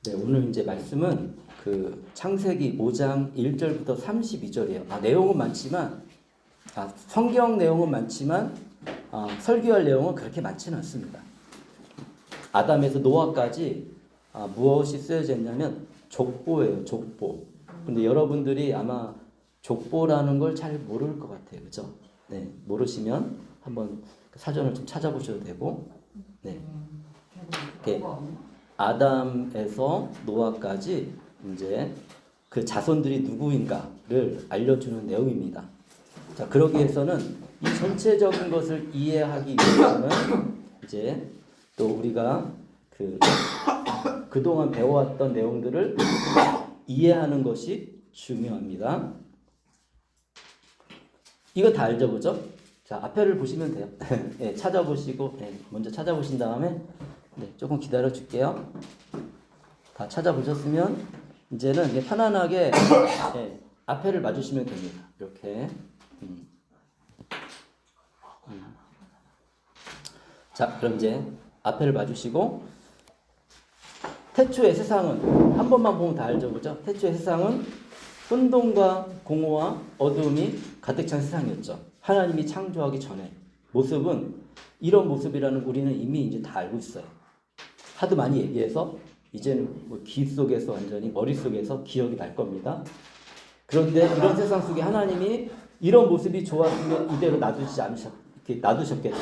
네, 오늘 이제 말씀은 그 창세기 5장 1절부터 32절이에요. 내용은 많지만, 성경 내용은 많지만, 설교할 내용은 그렇게 많지는 않습니다. 아담에서 노아까지 무엇이 쓰여져 있냐면 족보예요, 족보. 근데 여러분들이 아마 족보라는 걸 잘 모를 것 같아요. 그죠? 네, 모르시면 한번 사전을 좀 찾아보셔도 되고, 네. 이렇게 아담에서 노아까지 이제 그 자손들이 누구인가를 알려주는 내용입니다. 자, 그러기 위해서는 이 전체적인 것을 이해하기 위해서는 이제 또 우리가 그동안 배워왔던 내용들을 이해하는 것이 중요합니다. 이거 다 알죠, 그죠? 자, 앞에를 보시면 돼요. 네, 찾아보시고, 먼저 찾아보신 다음에, 조금 기다려 줄게요. 다 찾아보셨으면, 이제는 편안하게, 앞에를 봐주시면 됩니다. 이렇게. 자, 그럼 이제 앞에를 봐주시고, 태초의 세상은, 한 번만 보면 다 알죠, 그죠? 태초의 세상은 혼돈과 공허와 어두움이 가득 찬 세상이었죠. 하나님이 창조하기 전에 모습은 이런 모습이라는 우리는 이미 이제 다 알고 있어요. 하도 많이 얘기해서 이제는 귀 속에서 완전히 머릿속에서 기억이 날 겁니다. 그런데 이런 세상 속에 하나님이 이런 모습이 좋았으면 이대로 놔두셨겠죠.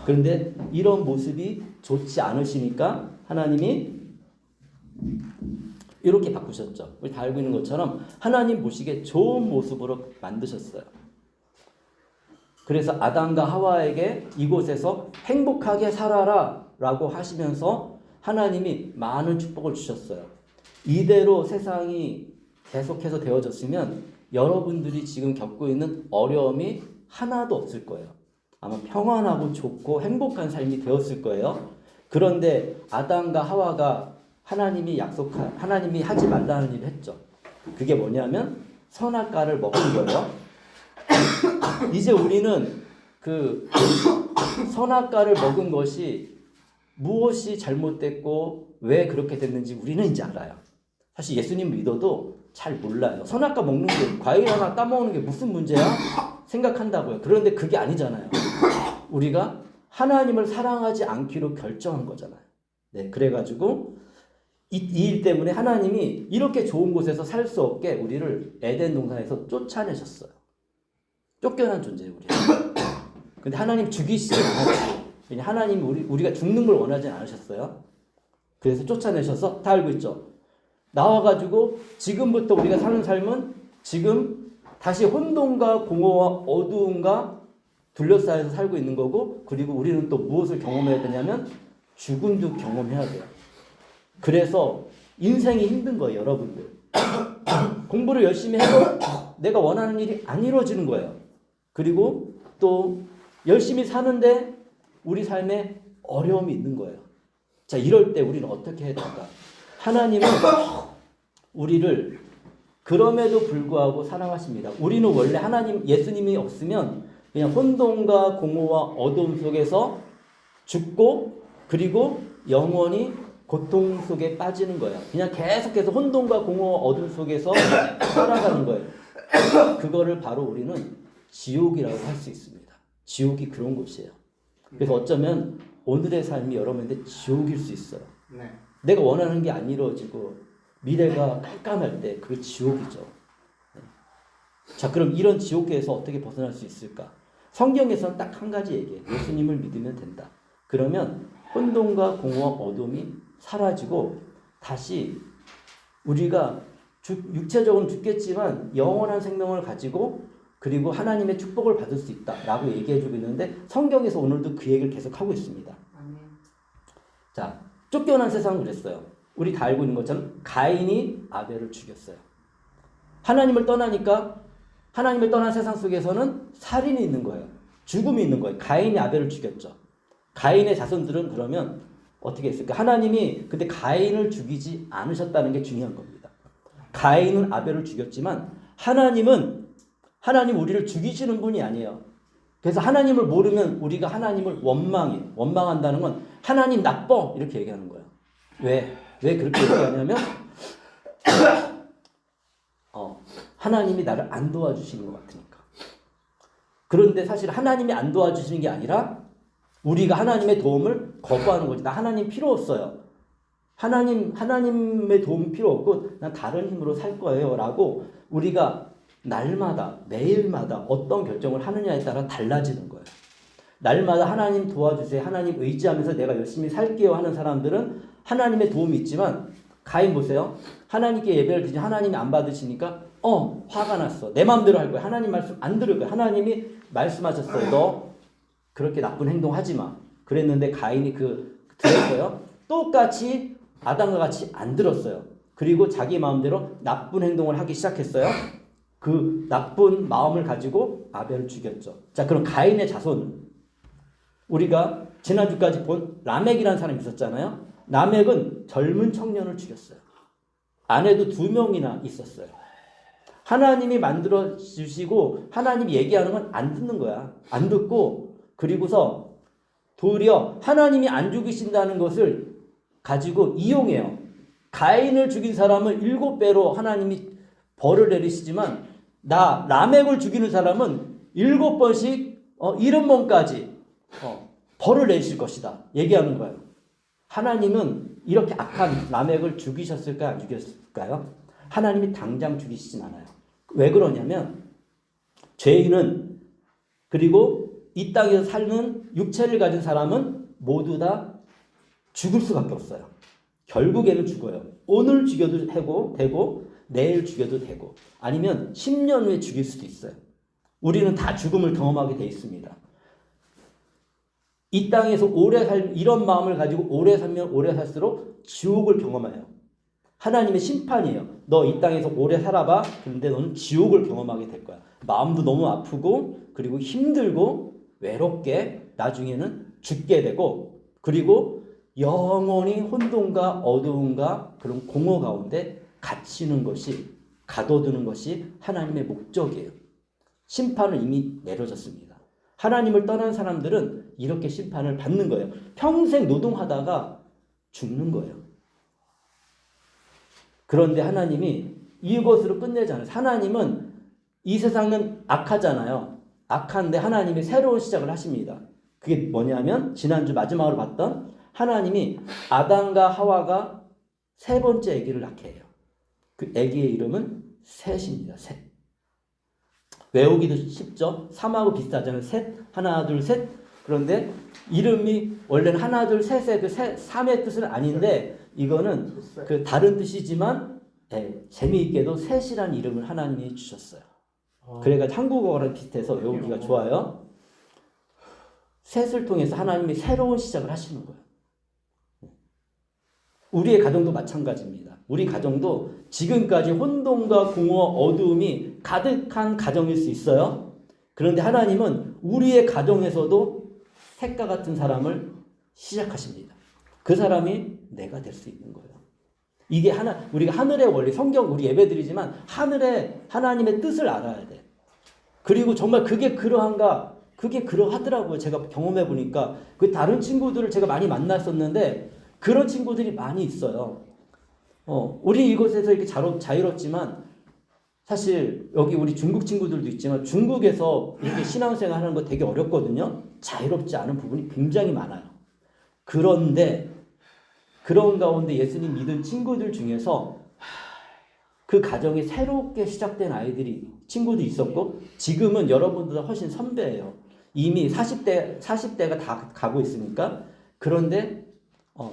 그런데 이런 모습이 좋지 않으시니까 하나님이 이렇게 바꾸셨죠. 우리 다 알고 있는 것처럼 하나님 보시기에 좋은 모습으로 만드셨어요. 그래서 아담과 하와에게 이곳에서 행복하게 살아라 라고 하시면서 하나님이 많은 축복을 주셨어요. 이대로 세상이 계속해서 되어졌으면 여러분들이 지금 겪고 있는 어려움이 하나도 없을 거예요. 아마 평안하고 좋고 행복한 삶이 되었을 거예요. 그런데 아담과 하와가 하나님이 하지 말라는 일을 했죠. 그게 뭐냐면 선악과를 먹은 거예요. 이제 우리는 그 선악과를 먹은 것이 무엇이 잘못됐고 왜 그렇게 됐는지 우리는 이제 알아요. 사실 예수님 믿어도 잘 몰라요. 선악과 먹는 게, 과일 하나 따먹는 게 무슨 문제야? 생각한다고요. 그런데 그게 아니잖아요. 우리가 하나님을 사랑하지 않기로 결정한 거잖아요. 네, 그래가지고 이 일 때문에 하나님이 이렇게 좋은 곳에서 살 수 없게 우리를 에덴 동산에서 쫓아내셨어요. 쫓겨난 존재예요, 우리. 근데 하나님 죽이시지 않았어요. 하나님이 우리가 죽는 걸 원하지 않으셨어요. 그래서 쫓아내셔서 다 알고 있죠. 나와가지고 지금부터 우리가 사는 삶은 지금 다시 혼돈과 공허와 어두움과 둘러싸여서 살고 있는 거고, 그리고 우리는 또 무엇을 경험해야 되냐면 죽음도 경험해야 돼요. 그래서 인생이 힘든 거예요, 여러분들. 공부를 열심히 해도 내가 원하는 일이 안 이루어지는 거예요. 그리고 또 열심히 사는데 우리 삶에 어려움이 있는 거예요. 자, 이럴 때 우리는 어떻게 해야 될까? 하나님은 우리를 그럼에도 불구하고 사랑하십니다. 우리는 원래 예수님이 없으면 그냥 혼돈과 공허와 어두움 속에서 죽고, 그리고 영원히 고통 속에 빠지는 거예요. 그냥 계속해서 혼돈과 공허와 어둠 속에서 살아가는 거예요. 그거를 바로 우리는 지옥이라고 할 수 있습니다. 지옥이 그런 곳이에요. 그래서 어쩌면 오늘의 삶이 여러분한테 지옥일 수 있어요. 네. 내가 원하는 게 안 이루어지고 미래가 깜깜할 때 그게 지옥이죠. 네. 자, 그럼 이런 지옥에서 어떻게 벗어날 수 있을까? 성경에서는 딱 한 가지 얘기해요. 예수님을 믿으면 된다. 그러면 혼돈과 공허와 어둠이 사라지고 다시 우리가 육체적으로는 죽겠지만 영원한 생명을 가지고, 그리고 하나님의 축복을 받을 수 있다라고 얘기해주고 있는데, 성경에서 오늘도 그 얘기를 계속하고 있습니다. 자, 쫓겨난 세상은 그랬어요. 우리 다 알고 있는 것처럼 가인이 아벨을 죽였어요. 하나님을 떠나니까, 하나님을 떠난 세상 속에서는 살인이 있는 거예요. 죽음이 있는 거예요. 가인이 아벨을 죽였죠. 가인의 자손들은 그러면 어떻게 했을까? 하나님이 근데 가인을 죽이지 않으셨다는 게 중요한 겁니다. 가인은 아벨을 죽였지만 하나님 우리를 죽이시는 분이 아니에요. 그래서 하나님을 모르면 우리가 하나님을 원망한다는 건 하나님 나빠 이렇게 얘기하는 거예요. 왜? 왜 그렇게 얘기하냐면 하나님이 나를 안 도와주시는 것 같으니까. 그런데 사실 하나님이 안 도와주시는 게 아니라 우리가 하나님의 도움을 거부하는 거지. 나 하나님 필요 없어요. 하나님의 도움 필요 없고 난 다른 힘으로 살 거예요. 라고 우리가 날마다 매일마다 어떤 결정을 하느냐에 따라 달라지는 거예요. 날마다 하나님 도와주세요. 하나님 의지하면서 내가 열심히 살게요 하는 사람들은 하나님의 도움이 있지만 가인 보세요. 하나님께 예배를 드리지 하나님이 안 받으시니까 화가 났어. 내 마음대로 할 거야. 하나님 말씀 안 들을 거야. 하나님이 말씀하셨어요. 너 그렇게 나쁜 행동 하지 마. 그랬는데 가인이 들었어요. 똑같이 아담과 같이 안 들었어요. 그리고 자기 마음대로 나쁜 행동을 하기 시작했어요. 그 나쁜 마음을 가지고 아벨을 죽였죠. 자, 그럼 가인의 자손은 우리가 지난주까지 본 라멕이라는 사람이 있었잖아요. 라멕은 젊은 청년을 죽였어요. 아내도 2명이나 있었어요. 하나님이 만들어 주시고 하나님이 얘기하는 건 안 듣는 거야. 안 듣고 그리고서 도리어 하나님이 안 죽이신다는 것을 가지고 이용해요. 가인을 죽인 사람은 7배로 하나님이 벌을 내리시지만 라멕을 죽이는 사람은 7번씩 70번까지 벌을 내실 것이다. 얘기하는 거예요. 하나님은 이렇게 악한 라멕을 죽이셨을까요? 안 죽였을까요? 하나님이 당장 죽이시진 않아요. 왜 그러냐면 죄인은 그리고 이 땅에서 사는 육체를 가진 사람은 모두 다 죽을 수밖에 없어요. 결국에는 죽어요. 오늘 죽여도 되고 내일 죽여도 되고 아니면 10년 후에 죽일 수도 있어요. 우리는 다 죽음을 경험하게 돼 있습니다. 이 땅에서 이런 마음을 가지고 오래 살면 오래 살수록 지옥을 경험해요. 하나님의 심판이에요. 너 이 땅에서 오래 살아봐. 그런데 너는 지옥을 경험하게 될 거야. 마음도 너무 아프고 그리고 힘들고 외롭게 나중에는 죽게 되고 그리고 영원히 혼돈과 어두움과 그런 공허 가운데 갇히는 것이 가둬두는 것이 하나님의 목적이에요. 심판은 이미 내려졌습니다. 하나님을 떠난 사람들은 이렇게 심판을 받는 거예요. 평생 노동하다가 죽는 거예요. 그런데 하나님이 이것으로 끝내지 않아요. 하나님은 이 세상은 악하잖아요. 악한데 하나님이 새로운 시작을 하십니다. 그게 뭐냐면 지난주 마지막으로 봤던 하나님이 아담과 하와가 3번째 아기를 낳게 해요. 그 아기의 이름은 셋입니다. 셋. 외우기도 쉽죠? 3하고 비슷하잖아요. 셋, 하나, 둘, 셋. 그런데 이름이 원래는 하나, 둘, 셋의 그 3의 뜻은 아닌데 이거는 그 다른 뜻이지만 재미있게도 셋이라는 이름을 하나님이 주셨어요. 그래가지고 한국어랑 비슷해서 외우기가 좋아요. 셋을 통해서 하나님이 새로운 시작을 하시는 거예요. 우리의 가정도 마찬가지입니다. 우리 가정도 지금까지 혼돈과 공허, 어두움이 가득한 가정일 수 있어요. 그런데 하나님은 우리의 가정에서도 색과 같은 사람을 시작하십니다. 그 사람이 내가 될 수 있는 거예요. 이게 우리가 하늘의 원리, 성경 우리 예배드리지만 하늘의 하나님의 뜻을 알아야 돼. 그리고 정말 그게 그러한가? 그게 그러하더라고요. 제가 경험해 보니까 그 다른 친구들을 제가 많이 만났었는데 그런 친구들이 많이 있어요. 우리 이곳에서 이렇게 자유롭지만 사실 여기 우리 중국 친구들도 있지만 중국에서 이렇게 신앙생활 하는 거 되게 어렵거든요. 자유롭지 않은 부분이 굉장히 많아요. 그런데 그런 가운데 예수님 믿은 친구들 중에서 그 가정이 새롭게 시작된 친구도 있었고 지금은 여러분보다 훨씬 선배예요. 이미 40대가 다 가고 있으니까. 그런데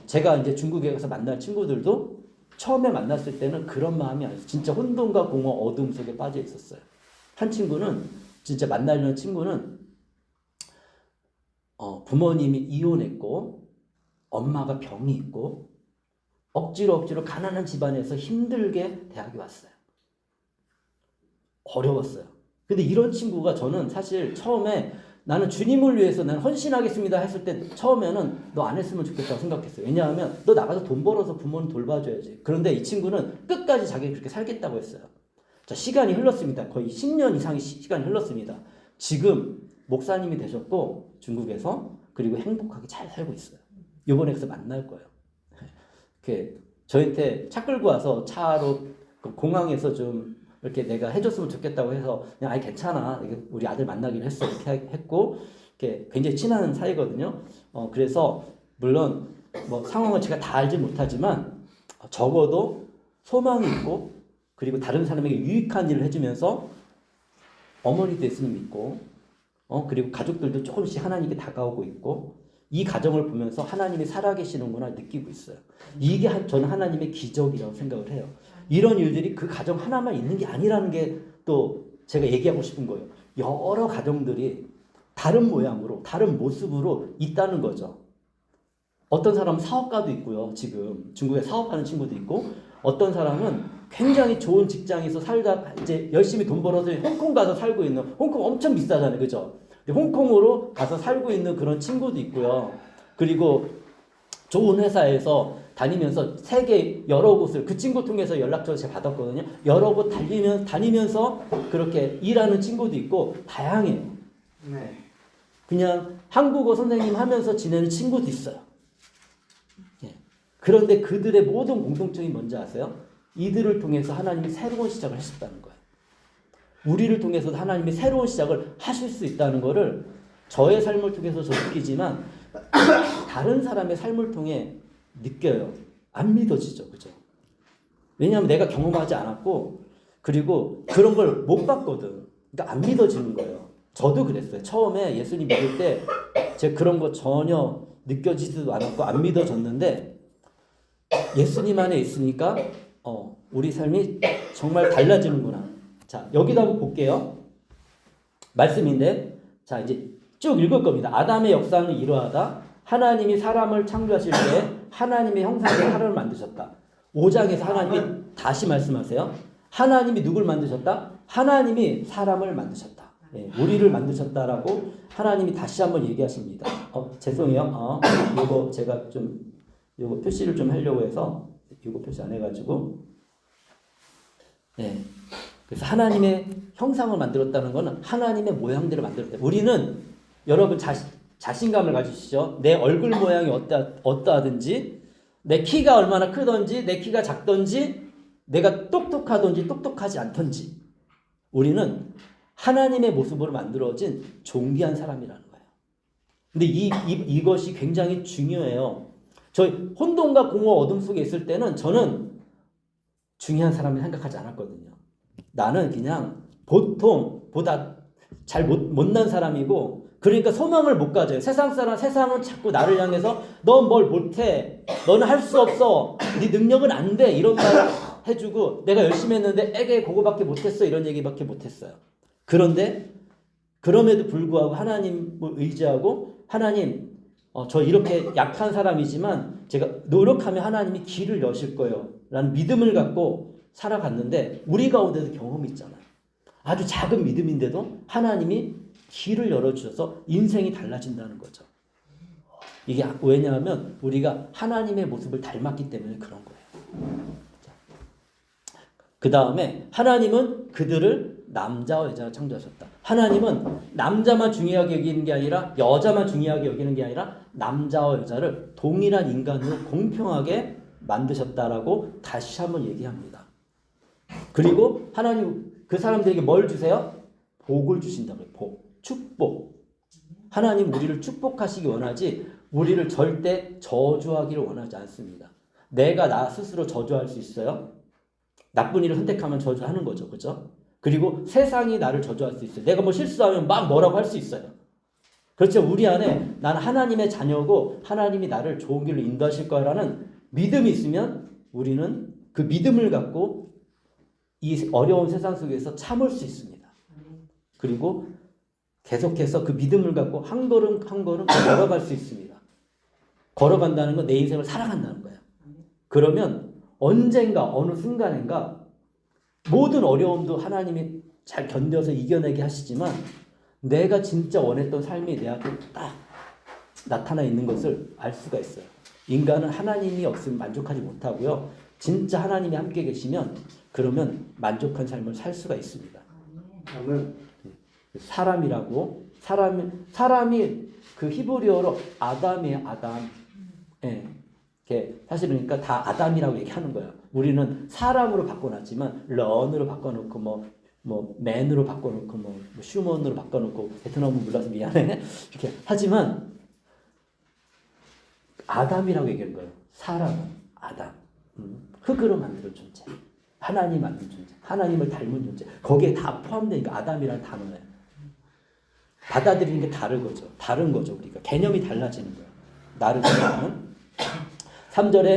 제가 이제 중국에 가서 만난 친구들도 처음에 만났을 때는 그런 마음이 아니었어요. 진짜 혼돈과 공허, 어둠 속에 빠져 있었어요. 한 친구는 진짜 만나려는 친구는 부모님이 이혼했고 엄마가 병이 있고 억지로 가난한 집안에서 힘들게 대학에 왔어요. 어려웠어요. 근데 이런 친구가 저는 사실 처음에 나는 주님을 위해서 나는 헌신하겠습니다 했을 때 처음에는 너 안 했으면 좋겠다고 생각했어요. 왜냐하면 너 나가서 돈 벌어서 부모님 돌봐줘야지. 그런데 이 친구는 끝까지 자기가 그렇게 살겠다고 했어요. 자, 시간이 흘렀습니다. 거의 10년 이상의 시간이 흘렀습니다. 지금 목사님이 되셨고 중국에서 그리고 행복하게 잘 살고 있어요. 이번에 가서 만날 거예요. 이렇게 저한테 차 끌고 와서 차로 그 공항에서 좀 이렇게 내가 해줬으면 좋겠다고 해서 그냥 아니 괜찮아 우리 아들 만나기로 했어 이렇게 했고 이렇게 굉장히 친한 사이거든요. 그래서 물론 뭐 상황을 제가 다 알지 못하지만 적어도 소망이 있고 그리고 다른 사람에게 유익한 일을 해주면서 어머니도 예수님 믿고 그리고 가족들도 조금씩 하나님께 다가오고 있고 이 가정을 보면서 하나님이 살아계시는구나 느끼고 있어요. 이게 저는 하나님의 기적이라고 생각을 해요. 이런 일들이 그 가정 하나만 있는 게 아니라는 게 또 제가 얘기하고 싶은 거예요. 여러 가정들이 다른 모양으로 다른 모습으로 있다는 거죠. 어떤 사람은 사업가도 있고요. 지금 중국에 사업하는 친구도 있고 어떤 사람은 굉장히 좋은 직장에서 살다 이제 열심히 돈 벌어서 홍콩 가서 살고 있는 홍콩 엄청 비싸잖아요. 그죠? 홍콩으로 가서 살고 있는 그런 친구도 있고요. 그리고 좋은 회사에서 다니면서 세계 여러 곳을 그 친구 통해서 연락처를 제가 받았거든요. 여러 곳 다니면서 그렇게 일하는 친구도 있고 다양해요. 네. 그냥 한국어 선생님 하면서 지내는 친구도 있어요. 예. 그런데 그들의 모든 공통점이 뭔지 아세요? 이들을 통해서 하나님이 새로운 시작을 하셨다는 거예요. 우리를 통해서도 하나님이 새로운 시작을 하실 수 있다는 것을 저의 삶을 통해서 저 느끼지만 다른 사람의 삶을 통해 느껴요. 안 믿어지죠. 그죠? 왜냐하면 내가 경험하지 않았고 그리고 그런 걸 못 봤거든. 그러니까 안 믿어지는 거예요. 저도 그랬어요. 처음에 예수님 믿을 때 제가 그런 거 전혀 느껴지지도 않았고 안 믿어졌는데 예수님 안에 있으니까 우리 삶이 정말 달라지는구나. 자, 여기다 한번 볼게요. 말씀인데 자 이제 쭉 읽을 겁니다. 아담의 역사는 이러하다. 하나님이 사람을 창조하실 때 하나님의 형상대로 사람을 만드셨다. 5장에서 하나님이 다시 말씀하세요. 하나님이 누굴 만드셨다? 하나님이 사람을 만드셨다. 예, 우리를 만드셨다라고 하나님이 다시 한번 얘기하십니다. 죄송해요. 이거 제가 좀 이거 표시를 좀 하려고 해서 이거 표시 안 해가지고 예. 그래서 하나님의 형상을 만들었다는 것은 하나님의 모양대로 만들었다. 우리는 여러분 자신감을 가지시죠. 내 얼굴 모양이 어떠하든지 내 키가 얼마나 크든지 내 키가 작든지 내가 똑똑하든지 똑똑하지 않든지 우리는 하나님의 모습으로 만들어진 존귀한 사람이라는 거예요. 근데 이것이 굉장히 중요해요. 저희 혼돈과 공허 어둠 속에 있을 때는 저는 중요한 사람을 생각하지 않았거든요. 나는 그냥 보통보다 잘 못난 사람이고 그러니까 소망을 못 가져요. 세상은 자꾸 나를 향해서 너 뭘 못해. 너는 할 수 없어. 네 능력은 안 돼. 이런 말을 해주고 내가 열심히 했는데 에게 그거밖에 못했어. 이런 얘기밖에 못했어요. 그런데 그럼에도 불구하고 하나님을 의지하고 하나님 저 이렇게 약한 사람이지만 제가 노력하면 하나님이 길을 여실 거예요. 라는 믿음을 갖고 살아갔는데 우리 가운데도 경험이 있잖아요. 아주 작은 믿음인데도 하나님이 길을 열어주셔서 인생이 달라진다는 거죠. 이게 왜냐하면 우리가 하나님의 모습을 닮았기 때문에 그런 거예요. 그 다음에 하나님은 그들을 남자와 여자가 창조하셨다. 하나님은 남자만 중요하게 여기는 게 아니라 여자만 중요하게 여기는 게 아니라 남자와 여자를 동일한 인간으로 공평하게 만드셨다라고 다시 한번 얘기합니다. 그리고 하나님 그 사람들에게 뭘 주세요? 복을 주신다고요. 복, 축복. 하나님 우리를 축복하시기 원하지 우리를 절대 저주하기를 원하지 않습니다. 내가 나 스스로 저주할 수 있어요? 나쁜 일을 선택하면 저주하는 거죠. 그렇죠? 그리고 세상이 나를 저주할 수 있어요. 내가 뭐 실수하면 막 뭐라고 할 수 있어요. 그렇죠? 우리 안에 나는 하나님의 자녀고 하나님이 나를 좋은 길로 인도하실 거라는 믿음이 있으면 우리는 그 믿음을 갖고 이 어려운 세상 속에서 참을 수 있습니다. 그리고 계속해서 그 믿음을 갖고 한 걸음 한 걸음 걸어갈 수 있습니다. 걸어간다는 건 내 인생을 살아간다는 거예요. 그러면 언젠가 어느 순간인가 모든 어려움도 하나님이 잘 견뎌서 이겨내게 하시지만 내가 진짜 원했던 삶이 내 앞에 딱 나타나 있는 것을 알 수가 있어요. 인간은 하나님이 없으면 만족하지 못하고요. 진짜 하나님이 함께 계시면 그러면 만족한 삶을 살 수가 있습니다. 사람이 그 히브리어로 아담이에요. 아담. 예. 이렇게 사실은 그러니까 다 아담이라고 얘기하는 거예요. 우리는 사람으로 바꿔놨지만 런으로 바꿔놓고 뭐 맨으로 바꿔놓고 뭐 슈먼으로 바꿔놓고 베트남은 몰라서 미안해 이렇게 하지만 아담이라고 얘기한 거예요. 사람은 아담, 흙으로 만든 존재, 하나님 만든 존재, 하나님을 닮은 존재. 거기에 다 포함되니까 아담이라는 단어예요. 받아들이는 게 다른 거죠. 우리가 개념이 달라지는 거예요. 나를 생각하는 3절에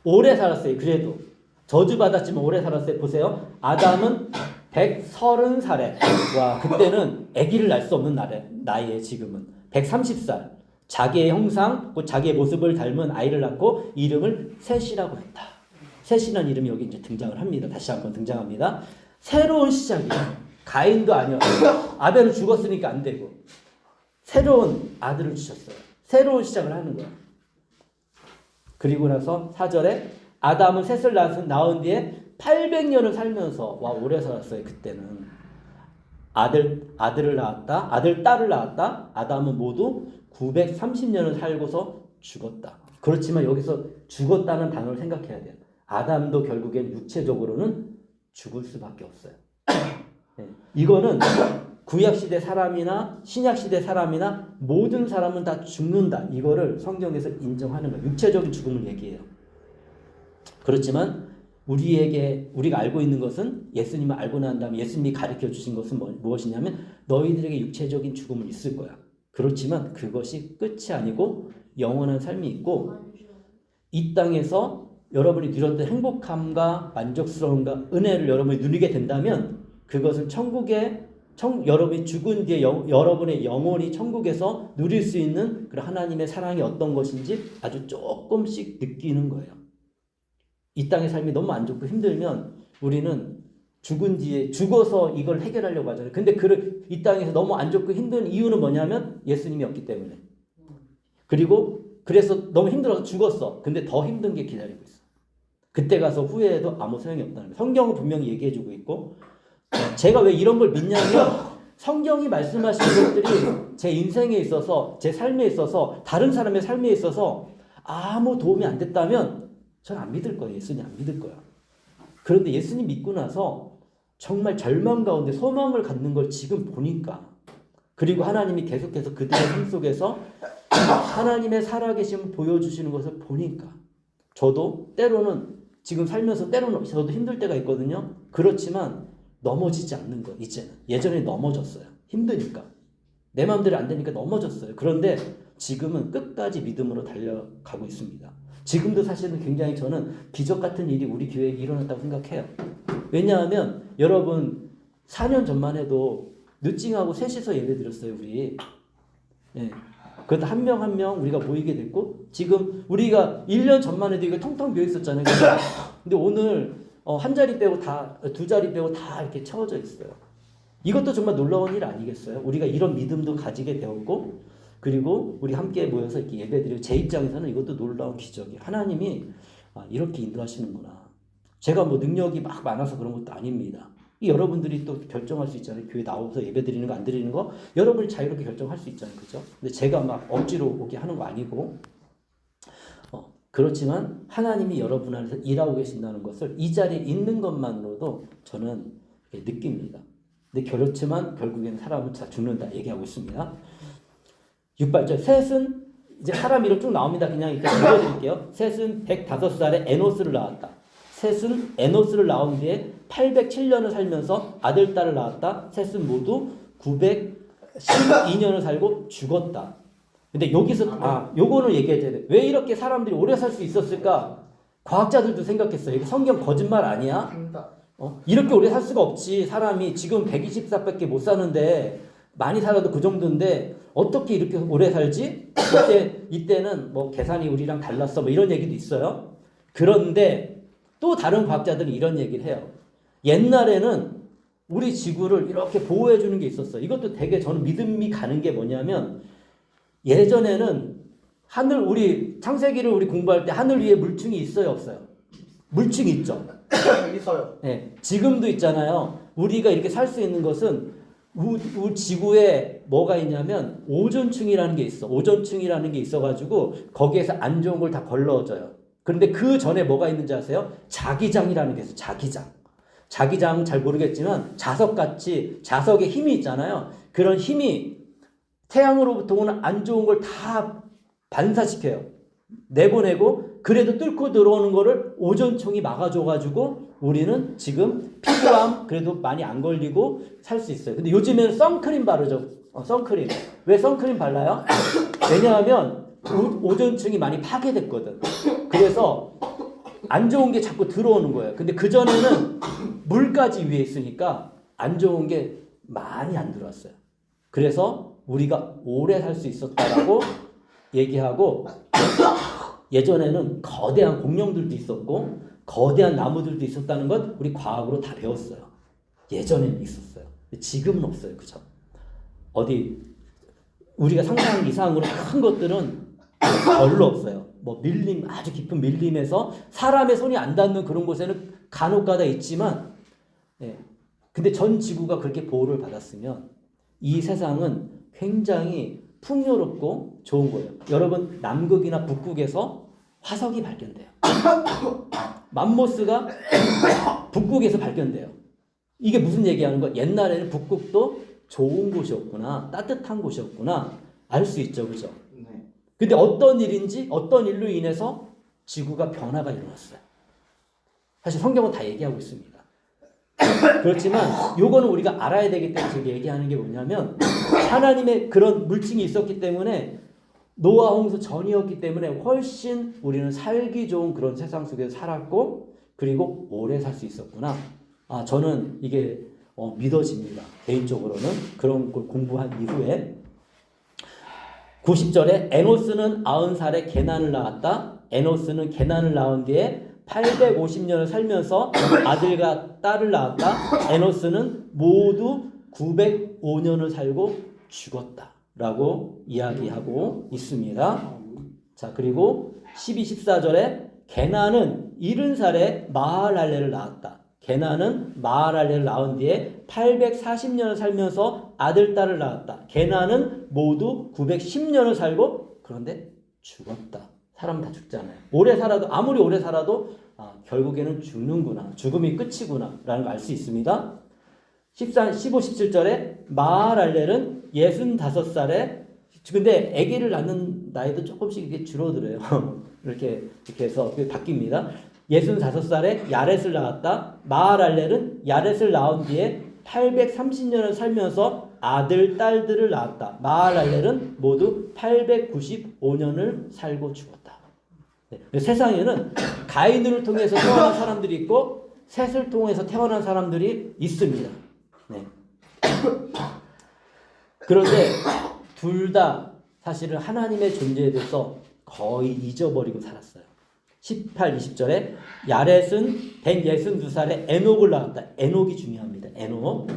오래 살았어요. 그래도 저주받았지만 오래 살았어요. 보세요. 아담은 130살에 와 그때는 아기를 낳을 수 없는 나이에 지금은 130살 자기의 형상 곧 자기의 모습을 닮은 아이를 낳고 이름을 셋이라고 했다. 셋이라는 이름이 여기 이제 등장을 합니다. 다시 한번 등장합니다. 새로운 시작이에요. 가인도 아니었어요. 아벨은 죽었으니까 안 되고 새로운 아들을 주셨어요. 새로운 시작을 하는 거예요. 그리고 나서 4절에 아담은 셋을 낳은 뒤에 800년을 살면서 와 오래 살았어요. 그때는 아들을 낳았다. 아들 딸을 낳았다. 아담은 모두 930년을 살고서 죽었다. 그렇지만 여기서 죽었다는 단어를 생각해야 돼요. 아담도 결국엔 육체적으로는 죽을 수밖에 없어요. 네. 이거는 구약시대 사람이나 신약시대 사람이나 모든 사람은 다 죽는다. 이거를 성경에서 인정하는 거예요. 육체적인 죽음을 얘기해요. 그렇지만 우리가 알고 있는 것은 예수님을 알고 난 다음에 예수님이 가르쳐 주신 것은 무엇이냐면 너희들에게 육체적인 죽음은 있을 거야. 그렇지만 그것이 끝이 아니고 영원한 삶이 있고 이 땅에서 여러분이 누렸던 행복함과 만족스러움과 은혜를 여러분이 누리게 된다면 그것은 여러분이 죽은 뒤에 여러분의 영혼이 천국에서 누릴 수 있는 그런 하나님의 사랑이 어떤 것인지 아주 조금씩 느끼는 거예요. 이 땅의 삶이 너무 안 좋고 힘들면 우리는 죽은 뒤에 죽어서 이걸 해결하려고 하잖아요. 근데 이 땅에서 너무 안 좋고 힘든 이유는 뭐냐면 예수님이 없기 때문에. 그리고 그래서 너무 힘들어서 죽었어. 근데 더 힘든 게 기다리고 있어. 그때 가서 후회해도 아무 소용이 없다는 거예요. 성경은 분명히 얘기해주고 있고 제가 왜 이런 걸 믿냐면 성경이 말씀하신 것들이 제 인생에 있어서 제 삶에 있어서 다른 사람의 삶에 있어서 아무 도움이 안 됐다면 저는 안 믿을 거예요. 예수님 안 믿을 거야. 그런데 예수님 믿고 나서 정말 절망 가운데 소망을 갖는 걸 지금 보니까 그리고 하나님이 계속해서 그들의 삶 속에서 하나님의 살아계심을 보여주시는 것을 보니까 저도 때로는 지금 살면서 때로는 저도 힘들 때가 있거든요. 그렇지만 넘어지지 않는 거 이제는. 예전에 넘어졌어요. 힘드니까. 내 마음대로 안 되니까 넘어졌어요. 그런데 지금은 끝까지 믿음으로 달려가고 있습니다. 지금도 사실은 굉장히 저는 기적 같은 일이 우리 교회에 일어났다고 생각해요. 왜냐하면 여러분 4년 전만 해도 늦징하고 셋이서 예배 드렸어요. 우리. 예. 그것도 한 명 한 명 우리가 모이게 됐고 지금 우리가 1년 전만 해도 이거 텅텅 비어 있었잖아요. 근데 오늘 한 자리 빼고 두 자리 빼고 다 이렇게 채워져 있어요. 이것도 정말 놀라운 일 아니겠어요? 우리가 이런 믿음도 가지게 되었고 그리고 우리 함께 모여서 이렇게 예배드리고 제 입장에서는 이것도 놀라운 기적이에요. 하나님이 이렇게 인도하시는구나. 제가 뭐 능력이 막 많아서 그런 것도 아닙니다. 여러분들이 또 결정할 수 있잖아요. 교회 나오면서 예배 드리는 거 안 드리는 거 여러분이 자유롭게 결정할 수 있잖아요. 그죠? 근데 제가 막 억지로 오게 하는 거 아니고 그렇지만 하나님이 여러분 안에서 일하고 계신다는 것을 이 자리에 있는 것만으로도 저는 느낍니다. 근데 그렇지만 결국에는 사람은 다 죽는다 얘기하고 있습니다. 6발절 셋은 이제 사람 이름 쭉 나옵니다. 그냥 이렇게 읽어드릴게요. 셋은 105살에 에노스를 낳았다. 셋은 에노스를 낳은 뒤에 807년을 살면서 아들, 딸을 낳았다. 셋은 모두 912년을 살고 죽었다. 근데 여기서 요거를 얘기해야 돼. 왜 이렇게 사람들이 오래 살 수 있었을까? 과학자들도 생각했어요. 이게 성경 거짓말 아니야? 이렇게 오래 살 수가 없지. 사람이 지금 120살밖에 못 사는데 많이 살아도 그 정도인데 어떻게 이렇게 오래 살지? 이때는 뭐 계산이 우리랑 달랐어. 뭐 이런 얘기도 있어요. 그런데 또 다른 과학자들은 이런 얘기를 해요. 옛날에는 우리 지구를 이렇게 보호해 주는 게 있었어요. 이것도 되게 저는 믿음이 가는 게 뭐냐면 예전에는 우리 창세기를 우리 공부할 때 하늘 위에 물층이 있어요, 없어요? 물층이 있죠. 있어요. 네, 지금도 있잖아요. 우리가 이렇게 살 수 있는 것은 우리 지구에 뭐가 있냐면 오존층이라는 게 있어. 오존층이라는 게 있어가지고 거기에서 안 좋은 걸 다 걸러줘요. 그런데 그 전에 뭐가 있는지 아세요? 자기장이라는 게 있어요. 자기장. 자기장 잘 모르겠지만 자석같이 자석에 힘이 있잖아요. 그런 힘이 태양으로부터 오는 안 좋은 걸 다 반사시켜요. 내보내고 그래도 뚫고 들어오는 거를 오존층이 막아줘가지고 우리는 지금 피부암 그래도 많이 안 걸리고 살 수 있어요. 근데 요즘에는 선크림 바르죠. 선크림. 왜 선크림 발라요? 왜냐하면 오존층이 많이 파괴됐거든. 그래서 안 좋은 게 자꾸 들어오는 거예요. 근데 그전에는 물까지 위에 있으니까 안 좋은 게 많이 안 들어왔어요. 그래서 우리가 오래 살 수 있었다라고 얘기하고 예전에는 거대한 공룡들도 있었고 거대한 나무들도 있었다는 것 우리 과학으로 다 배웠어요. 예전에는 있었어요. 지금은 없어요. 그죠? 어디 우리가 상상한 이상으로 큰 것들은 별로 없어요. 뭐 밀림 아주 깊은 밀림에서 사람의 손이 안 닿는 그런 곳에는 간혹가다 있지만 근데 전 지구가 그렇게 보호를 받았으면 이 세상은 굉장히 풍요롭고 좋은 거예요. 여러분 남극이나 북극에서 화석이 발견돼요. 맘모스가 북극에서 발견돼요. 이게 무슨 얘기하는 거야? 옛날에는 북극도 좋은 곳이었구나, 따뜻한 곳이었구나 알 수 있죠, 그죠? 근데 어떤 일인지 어떤 일로 인해서 지구가 변화가 일어났어요. 사실 성경은 다 얘기하고 있습니다. 그렇지만 요거는 우리가 알아야 되기 때문에 제가 얘기하는 게 뭐냐면 하나님의 그런 물증이 있었기 때문에 노아 홍수 전이었기 때문에 훨씬 우리는 살기 좋은 그런 세상 속에서 살았고 그리고 오래 살 수 있었구나. 저는 이게 믿어집니다. 개인적으로는 그런 걸 공부한 이후에 90절에 에노스는 90살에 게난을 낳았다. 에노스는 게난을 낳은 뒤에 850년을 살면서 아들과 딸을 낳았다. 에노스는 모두 905년을 살고 죽었다. 라고 이야기하고 있습니다. 자, 그리고 12, 14절에 게난은 70살에 마하랄레를 낳았다. 게난은 마하랄레를 낳은 뒤에 840년을 살면서 아들, 딸을 낳았다. 게난은 모두 910년을 살고 그런데 죽었다. 사람 다 죽잖아요. 오래 살아도 아무리 오래 살아도 결국에는 죽는구나. 죽음이 끝이구나 라는 걸 알 수 있습니다. 15, 17절에 마하랄렐은 65살에 근데 아기를 낳는 나이도 조금씩 이렇게 줄어들어요. 이렇게 해서 바뀝니다. 65살에 야렛을 낳았다. 마하랄렐은 야렛을 낳은 뒤에 830년을 살면서 아들, 딸들을 낳았다. 마하랄렐은 모두 895년을 살고 죽었다. 네. 세상에는 가인을 통해서 태어난 사람들이 있고 셋을 통해서 태어난 사람들이 있습니다. 네. 그런데 둘 다 사실은 하나님의 존재에 대해서 거의 잊어버리고 살았어요. 18, 20절에 야렛은 162살에 에녹을 낳았다. 에녹이 중요합니다. 에녹.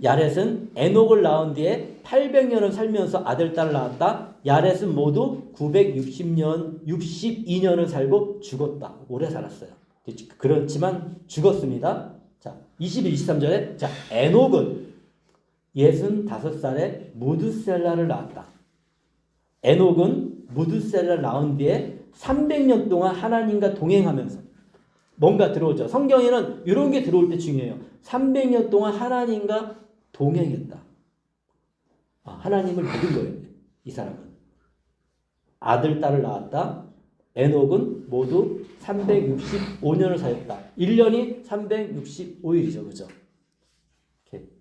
야렛은 에녹을 낳은 뒤에 800년을 살면서 아들, 딸을 낳았다. 야렛은 모두 960년, 62년을 살고 죽었다. 오래 살았어요. 그렇지만 죽었습니다. 자, 21, 23절에 자, 에녹은 65살에 무드셀라를 낳았다. 에녹은 무드셀라를 낳은 뒤에 300년 동안 하나님과 동행하면서 뭔가 들어오죠. 성경에는 이런 게 들어올 때 중요해요. 300년 동안 하나님과 동행했다. 하나님을 믿은 거예요. 이 사람은. 아들, 딸을 낳았다. 에녹은 모두 365년을 살았다. 1년이 365일이죠. 그죠?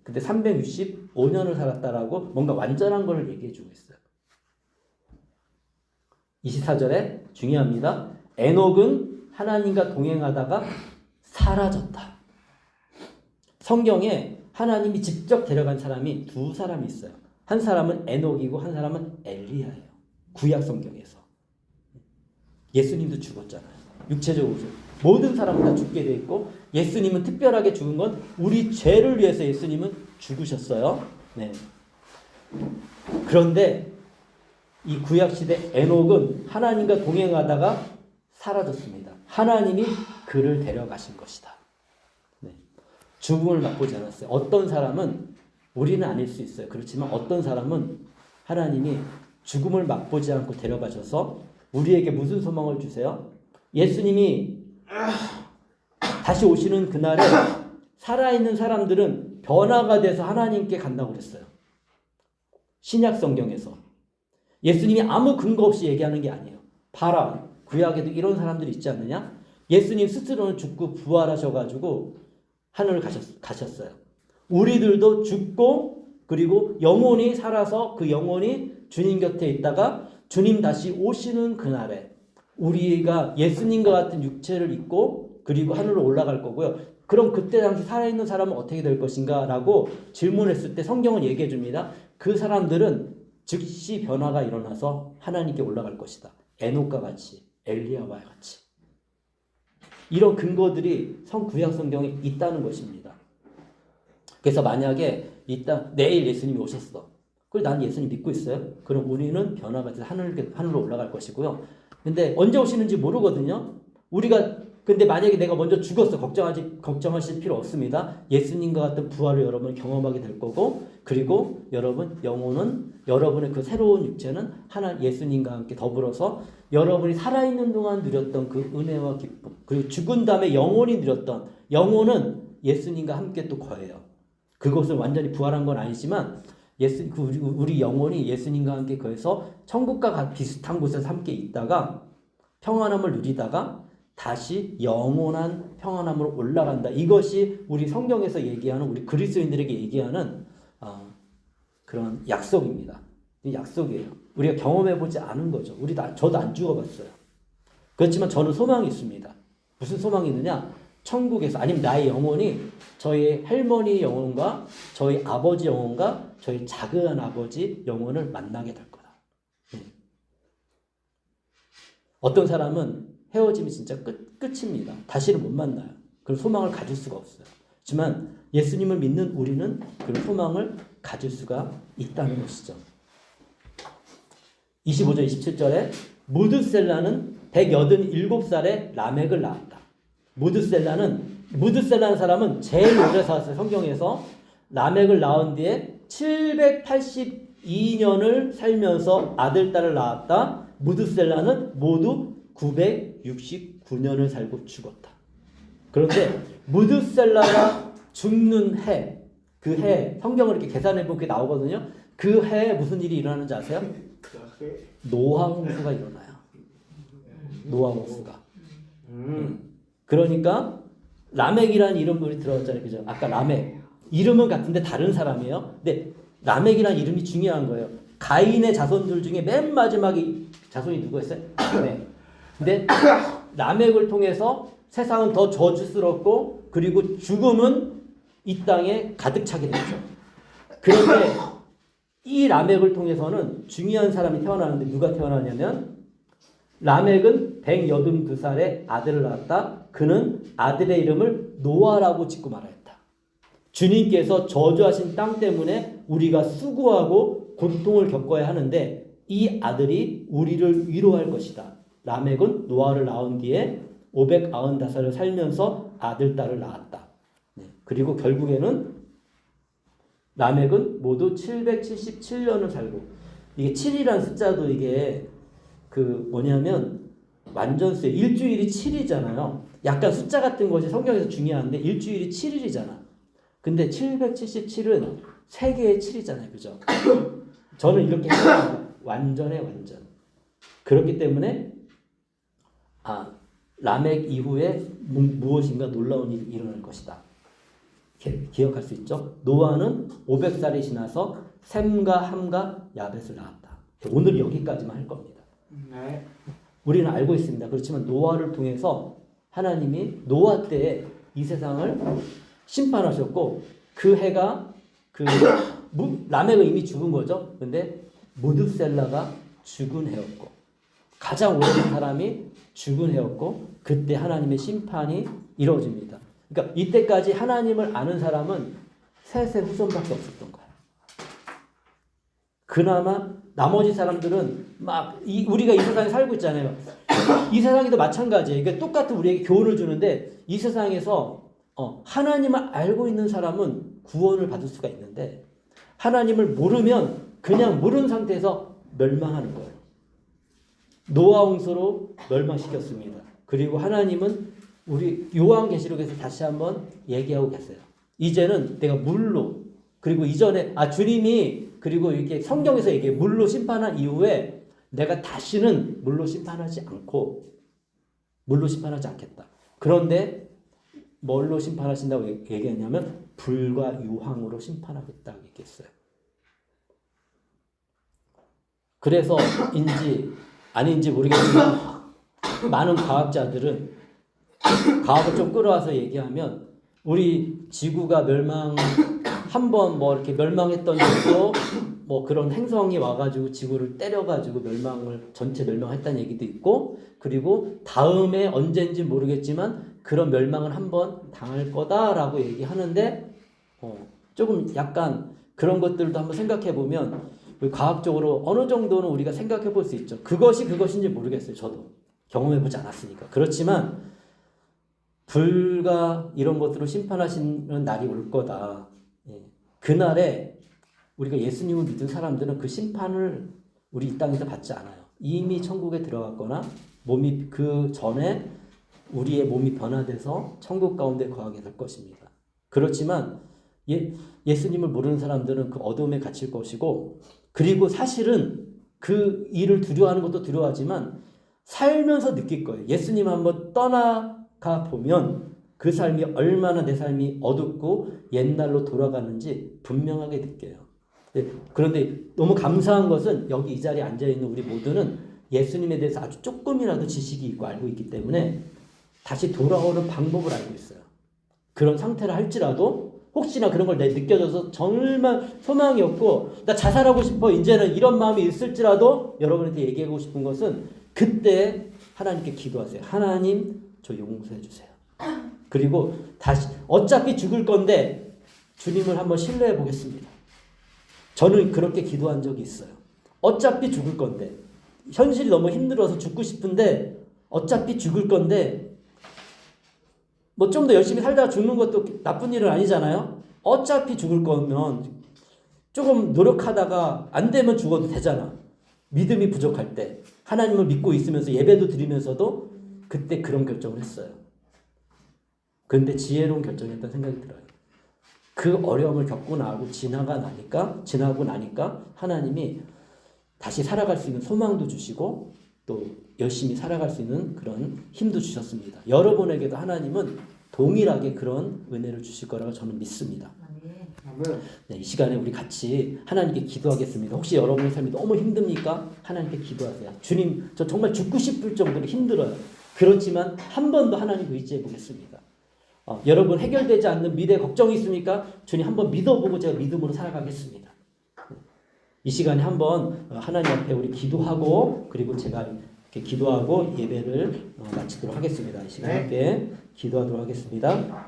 근데 365년을 살았다라고 뭔가 완전한 걸 얘기해 주고 있어요. 24절에 중요합니다. 에녹은 하나님과 동행하다가 사라졌다. 성경에 하나님이 직접 데려간 사람이 두 사람이 있어요. 한 사람은 에녹이고 한 사람은 엘리야예요. 구약 성경에서. 예수님도 죽었잖아요. 육체적으로. 모든 사람은 다 죽게 돼 있고 예수님은 특별하게 죽은 건 우리 죄를 위해서 예수님은 죽으셨어요. 네. 그런데 이 구약시대 에녹은 하나님과 동행하다가 사라졌습니다. 하나님이 그를 데려가신 것이다. 네. 죽음을 맛보지 않았어요. 어떤 사람은 우리는 아닐 수 있어요. 그렇지만 어떤 사람은 하나님이 죽음을 맛보지 않고 데려가셔서 우리에게 무슨 소망을 주세요? 예수님이 다시 오시는 그날에 살아있는 사람들은 변화가 돼서 하나님께 간다고 그랬어요. 신약 성경에서. 예수님이 아무 근거 없이 얘기하는 게 아니에요. 봐라, 구약에도 이런 사람들이 있지 않느냐? 예수님 스스로는 죽고 부활하셔가지고 하늘을 가셨어요. 우리들도 죽고 그리고 영혼이 살아서 그 영혼이 주님 곁에 있다가 주님 다시 오시는 그날에 우리가 예수님과 같은 육체를 입고 그리고 하늘로 올라갈 거고요. 그럼 그때 당시 살아있는 사람은 어떻게 될 것인가? 라고 질문했을 때 성경은 얘기해 줍니다. 그 사람들은 즉시 변화가 일어나서 하나님께 올라갈 것이다. 에녹과 같이, 엘리야와 같이. 이런 근거들이 구약 성경에 있다는 것입니다. 그래서 만약에 내일 예수님이 오셨어. 그리고 난 예수님 믿고 있어요. 그럼 우리는 변화가 돼서 하늘로 올라갈 것이고요. 근데 언제 오시는지 모르거든요. 근데 만약에 내가 먼저 죽었어. 걱정하실 필요 없습니다. 예수님과 같은 부활을 여러분 경험하게 될 거고, 그리고 여러분 영혼은 여러분의 그 새로운 육체는 예수님과 함께 더불어서 여러분이 살아있는 동안 누렸던 그 은혜와 기쁨, 그리고 죽은 다음에 영혼이 누렸던 영혼은 예수님과 함께 또 거해요. 그것은 완전히 부활한 건 아니지만 우리 영혼이 예수님과 함께 거해서 천국과 비슷한 곳에서 함께 있다가 평안함을 누리다가 다시 영원한 평안함으로 올라간다. 이것이 우리 성경에서 얘기하는 우리 그리스도인들에게 얘기하는 그런 약속입니다. 약속이에요. 우리가 경험해보지 않은 거죠. 저도 안 죽어봤어요. 그렇지만 저는 소망이 있습니다. 무슨 소망이 있느냐? 천국에서 아니면 나의 영혼이 저희 할머니 영혼과 저희 아버지 영혼과 저희 작은 아버지 영혼을 만나게 될 거다. 어떤 사람은 헤어짐이 진짜 끝입니다. 다시는 못 만나요. 그런 소망을 가질 수가 없어요. 하지만 예수님을 믿는 우리는 그런 소망을 가질 수가 있다는 것이죠. 25절 27절에 무드셀라는 187살에 라멕을 낳았다. 무드셀라는 사람은 제일 오래 살았어요. 성경에서. 라멕을 낳은 뒤에 782년을 살면서 아들, 딸을 낳았다. 무드셀라는 모두 969년을 살고 죽었다. 그런데 무드셀라가 죽는 해, 그 해, 성경을 이렇게 계산해보면 그게 나오거든요. 그 해에 무슨 일이 일어나는지 아세요? 노아 홍수가 일어나요. 노아 홍수가. 그러니까 라멕이라는 이름 우리 들었잖아요. 그죠? 아까 라멕. 이름은 같은데 다른 사람이에요. 근데 라멕이라는 이름이 중요한 거예요. 가인의 자손들 중에 맨 마지막에 자손이 누구였어요? 라멕. 근데 라멕을 통해서 세상은 더 저주스럽고 그리고 죽음은 이 땅에 가득 차게 되죠. 그런데 이 라멕을 통해서는 중요한 사람이 태어나는데 누가 태어나냐면 라멕은 182살에 아들을 낳았다. 그는 아들의 이름을 노아라고 짓고 말하였다. 주님께서 저주하신 땅 때문에 우리가 수고하고 고통을 겪어야 하는데 이 아들이 우리를 위로할 것이다. 라멕은 노아를 낳은 뒤에 595살을 살면서 아들, 딸을 낳았다. 그리고 결국에는 라멕은 모두 777년을 살고, 이게 7이라는 숫자도 이게 뭐냐면 완전수에 일주일이 7이잖아요. 약간 숫자 같은 것이 성경에서 중요한데 일주일이 7일이잖아. 근데 777은 3개의 7이잖아요. 그죠? 저는 이렇게 생각합니다. 완전의 완전. 그렇기 때문에 라멕 이후에 무엇인가 놀라운 일이 일어날 것이다. 기억할 수 있죠? 노아는 500살이 지나서 셈과 함과 야벳을 낳았다. 오늘 여기까지만 할 겁니다. 네. 우리는 알고 있습니다. 그렇지만 노아를 통해서 하나님이 노아 때에 이 세상을 심판하셨고 그 해가 라멕은 이미 죽은 거죠. 근데 무드셀라가 죽은 해였고 가장 오래된 사람이 죽은 해였고 그때 하나님의 심판이 이루어집니다. 그러니까 이때까지 하나님을 아는 사람은 셋의 후손밖에 없었던 거예요. 그나마 나머지 사람들은 우리가 이 세상에 살고 있잖아요. 이 세상에도 마찬가지예요. 그러니까 똑같은 우리에게 교훈을 주는데 이 세상에서 하나님을 알고 있는 사람은 구원을 받을 수가 있는데 하나님을 모르면 그냥 모르는 상태에서 멸망하는 거예요. 노아 홍수로 멸망시켰습니다. 그리고 하나님은 우리 요한계시록에서 다시 한번 얘기하고 계세요. 이제는 내가 물로, 그리고 이전에 주님이 그리고 이렇게 성경에서 얘기해 물로 심판한 이후에 내가 다시는 물로 심판하지 않겠다. 그런데 뭘로 심판하신다고 얘기했냐면 불과 유황으로 심판하겠다고 얘기했어요. 그래서인지 아닌지 모르겠지만 많은 과학자들은 과학을 좀 끌어와서 얘기하면 우리 지구가 한번 이렇게 멸망했던 적도 그런 행성이 와가지고 지구를 때려가지고 전체 멸망했다는 얘기도 있고, 그리고 다음에 언젠지 모르겠지만 그런 멸망을 한번 당할 거다라고 얘기하는데, 조금 약간 그런 것들도 한번 생각해 보면 과학적으로 어느 정도는 우리가 생각해 볼 수 있죠. 그것인지 모르겠어요. 저도 경험해 보지 않았으니까. 그렇지만 불과 이런 것들을 심판하시는 날이 올 거다. 그날에 우리가 예수님을 믿은 사람들은 그 심판을 우리 이 땅에서 받지 않아요. 이미 천국에 들어갔거나 그 전에 우리의 몸이 변화돼서 천국 가운데 거하게 될 것입니다. 그렇지만 예수님을 모르는 사람들은 그 어둠에 갇힐 것이고, 그리고 사실은 그 일을 두려워하는 것도 두려워하지만 살면서 느낄 거예요. 예수님 한번 떠나가 보면 그 삶이 얼마나 내 삶이 어둡고 옛날로 돌아가는지 분명하게 느껴요. 그런데 너무 감사한 것은 여기 이 자리에 앉아있는 우리 모두는 예수님에 대해서 아주 조금이라도 지식이 있고 알고 있기 때문에 다시 돌아오는 방법을 알고 있어요. 그런 상태라 할지라도 혹시나 그런 걸 느껴져서 정말 소망이 없고 나 자살하고 싶어 이제는 이런 마음이 있을지라도 여러분한테 얘기하고 싶은 것은 그때 하나님께 기도하세요. 하나님 저 용서해 주세요. 그리고 다시 어차피 죽을 건데 주님을 한번 신뢰해 보겠습니다. 저는 그렇게 기도한 적이 있어요. 어차피 죽을 건데 현실이 너무 힘들어서 죽고 싶은데 어차피 죽을 건데 좀 더 열심히 살다가 죽는 것도 나쁜 일은 아니잖아요. 어차피 죽을 거면 조금 노력하다가 안 되면 죽어도 되잖아. 믿음이 부족할 때 하나님을 믿고 있으면서 예배도 드리면서도 그때 그런 결정을 했어요. 그런데 지혜로운 결정이었다는 생각이 들어요. 그 어려움을 겪고 지나고 나니까 하나님이 다시 살아갈 수 있는 소망도 주시고 또 열심히 살아갈 수 있는 그런 힘도 주셨습니다. 여러분에게도 하나님은 동일하게 그런 은혜를 주실 거라고 저는 믿습니다. 네, 이 시간에 우리 같이 하나님께 기도하겠습니다. 혹시 여러분의 삶이 너무 힘듭니까? 하나님께 기도하세요. 주님, 저 정말 죽고 싶을 정도로 힘들어요. 그렇지만 한 번 더 하나님 의지해 보겠습니다. 여러분 해결되지 않는 미래 걱정이 있습니까? 주님 한번 믿어보고 제가 믿음으로 살아가겠습니다. 이 시간에 한번 하나님 앞에 우리 기도하고 그리고 제가 이렇게 기도하고 예배를 마치도록 하겠습니다. 이 시간 함께 기도하도록 하겠습니다.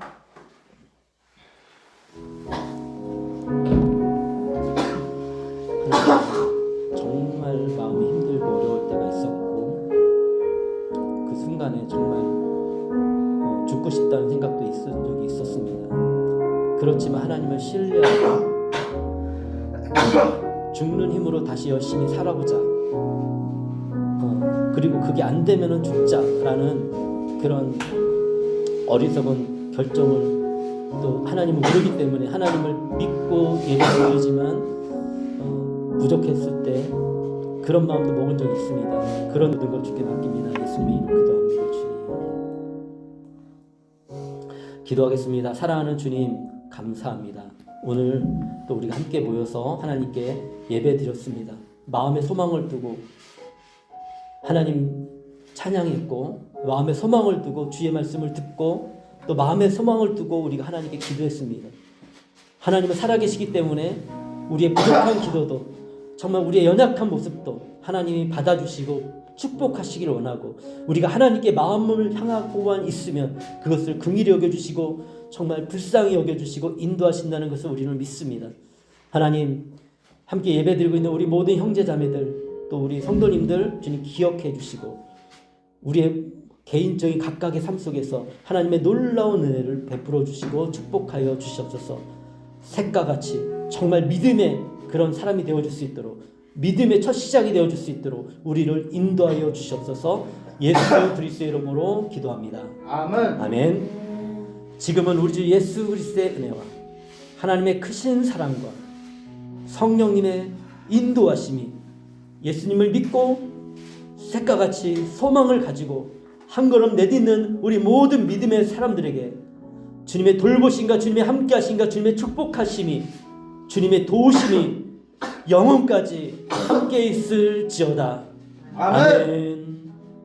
정말 마음이 힘들고 어려울 때가 있었고 그 순간에 정말 죽고 싶다는 생각도 있은 적이 있었습니다. 그렇지만 하나님을 신뢰하고 죽는 힘으로 다시 열심히 살아보자. 그리고 그게 안 되면은 죽자라는 그런 어리석은 결정을 또 하나님을 모르기 때문에 하나님을 믿고 예배를 드리지만 부족했을 때 그런 마음도 먹은 적이 있습니다. 그런 모든 걸 주께 맡깁니다. 예수님의 이름으로 기도합니다. 주님. 기도하겠습니다. 사랑하는 주님 감사합니다. 오늘 또 우리가 함께 모여서 하나님께 예배 드렸습니다. 마음에 소망을 두고 하나님 찬양했고 마음에 소망을 두고 주의 말씀을 듣고 또 마음에 소망을 두고 우리가 하나님께 기도했습니다. 하나님은 살아계시기 때문에 우리의 부족한 기도도 정말 우리의 연약한 모습도 하나님이 받아주시고 축복하시기를 원하고 우리가 하나님께 마음을 향하고만 있으면 그것을 긍휼히 여겨주시고 정말 불쌍히 여겨주시고 인도하신다는 것을 우리는 믿습니다. 하나님 함께 예배드리고 있는 우리 모든 형제자매들 또 우리 성도님들 주님 기억해 주시고 우리의 개인적인 각각의 삶 속에서 하나님의 놀라운 은혜를 베풀어 주시고 축복하여 주시옵소서. 색과 같이 정말 믿음의 그런 사람이 되어줄 수 있도록, 믿음의 첫 시작이 되어줄 수 있도록 우리를 인도하여 주시옵소서. 예수 그리스도의 이름으로 기도합니다. 아멘. 아멘. 지금은 우리 주 예수 그리스도의 은혜와 하나님의 크신 사랑과 성령님의 인도하심이 예수님을 믿고 셋과 같이 소망을 가지고 한 걸음 내딛는 우리 모든 믿음의 사람들에게 주님의 돌보심과 주님의 함께하심과 주님의 축복하심이, 주님의 도우심이 영원까지 함께 있을지어다. 아멘. 아멘.